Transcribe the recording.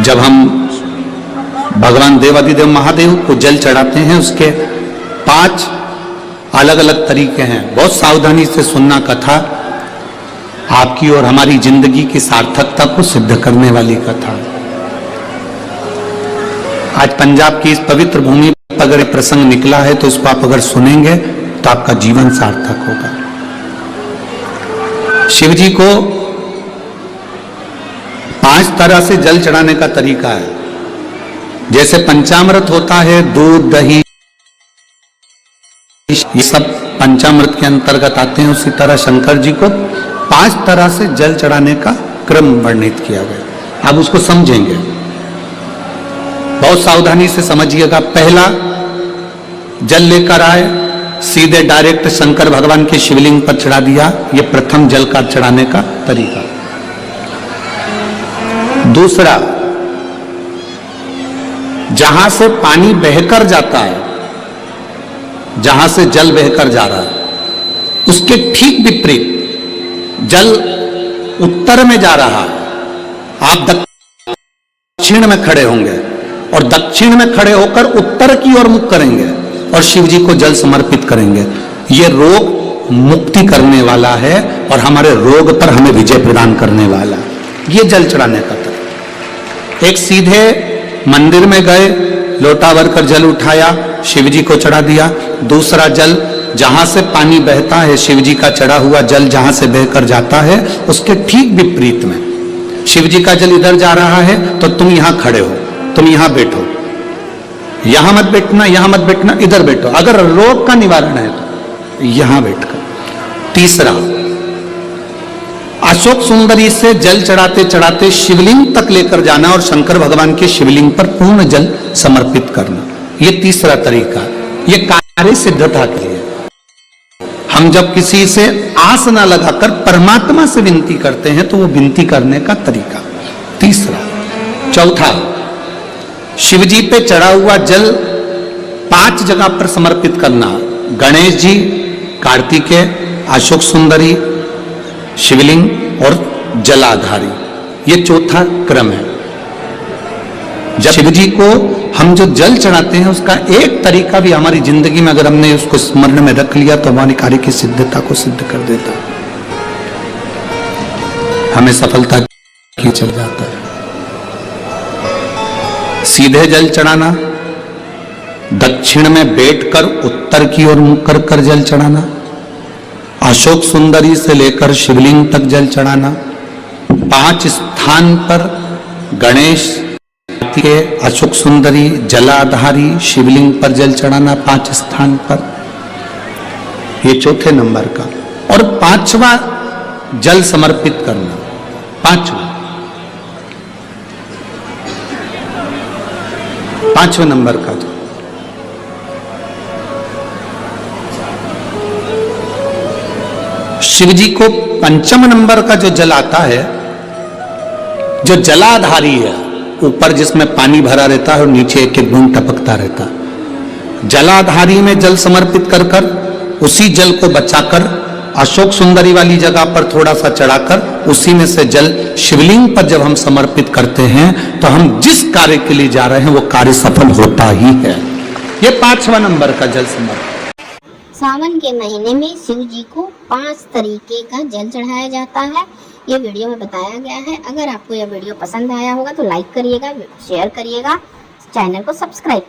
जब हम भगवान देवाधिदेव महादेव को जल चढ़ाते हैं, उसके 5 अलग अलग तरीके हैं। बहुत सावधानी से सुनना कथा, आपकी और हमारी जिंदगी की सार्थकता को सिद्ध करने वाली कथा। आज पंजाब की इस पवित्र भूमि पर अगर प्रसंग निकला है तो उसको आप अगर सुनेंगे तो आपका जीवन सार्थक होगा। शिव जी को 5 तरह से जल चढ़ाने का तरीका है। जैसे पंचामृत होता है, दूध, दही, ये सब पंचामृत के अंतर्गत आते हैं, उसी तरह शंकर जी को 5 तरह से जल चढ़ाने का क्रम वर्णित किया गया। अब उसको समझेंगे, बहुत सावधानी से समझिएगा। पहला, जल लेकर आए, सीधे डायरेक्ट शंकर भगवान के शिवलिंग पर चढ़ा दिया। यह प्रथम जल का चढ़ाने का तरीका। दूसरा, जहां से पानी बहकर जाता है, जहां से जल बहकर जा रहा है, उसके ठीक विपरीत जल उत्तर में जा रहा है, आप दक्षिण में खड़े होंगे और दक्षिण में खड़े होकर उत्तर की ओर मुख करेंगे और शिव जी को जल समर्पित करेंगे। यह रोग मुक्ति करने वाला है और हमारे रोग पर हमें विजय प्रदान करने वाला। यह जल चढ़ाने का तरीका। एक, सीधे मंदिर में गए, लोटा भरकर जल उठाया, शिव जी को चढ़ा दिया। दूसरा, जल जहां से पानी बहता है, शिव जी का चढ़ा हुआ जल जहां से बहकर जाता है, उसके ठीक विपरीत में शिव जी का जल इधर जा रहा है तो तुम यहां खड़े हो, तुम यहां बैठो, यहां मत बैठना, यहां मत बैठना, इधर बैठो। अगर रोग का निवारण है तो यहां बैठकर। तीसरा, अशोक सुंदरी से जल चढ़ाते चढ़ाते शिवलिंग तक लेकर जाना और शंकर भगवान के शिवलिंग पर पूर्ण जल समर्पित करना। यह तीसरा तरीका। यह कार्य सिद्धता के लिए। हम जब किसी से आस ना लगाकर परमात्मा से विनती करते हैं तो वो विनती करने का तरीका। तीसरा। चौथा, शिव जी पे चढ़ा हुआ जल 5 जगह पर समर्पित करना। गणेश जी, कार्तिकेय, अशोक सुंदरी, शिवलिंग और जलाधारी। ये चौथा क्रम है। जब शिव जी को हम जो जल चढ़ाते हैं, उसका एक तरीका भी हमारी जिंदगी में अगर हमने उसको स्मरण में रख लिया तो हमारी कार्य की सिद्धता को सिद्ध कर देता, हमें सफलता की चल जाता है। सीधे जल चढ़ाना, दक्षिण में बैठकर उत्तर की ओर मुख कर कर जल चढ़ाना, अशोक सुंदरी से लेकर शिवलिंग तक जल चढ़ाना, 5 स्थान पर गणेश के, अशोक सुंदरी, जलाधारी, शिवलिंग पर जल चढ़ाना 5 स्थान पर। ये चौथे नंबर का। और 5वां, जल समर्पित करना। 5वें नंबर का जो शिव जी को 5म नंबर का जो जल आता है, जो जलाधारी है, ऊपर जिसमें पानी भरा रहता है और नीचे एक एक बूंद टपकता रहता है, जलाधारी में जल समर्पित कर कर उसी जल को बचाकर अशोक सुंदरी वाली जगह पर थोड़ा सा चढ़ाकर उसी में से जल शिवलिंग पर जब हम समर्पित करते हैं तो हम जिस कार्य के लिए जा रहे हैं वो कार्य सफल होता ही है। ये 5वां नंबर का जल समर्पण। सावन के महीने में शिव जी को 5 तरीके का जल चढ़ाया जाता है। ये वीडियो में बताया गया है। अगर आपको यह वीडियो पसंद आया होगा तो लाइक करिएगा, शेयर करिएगा, चैनल को सब्सक्राइब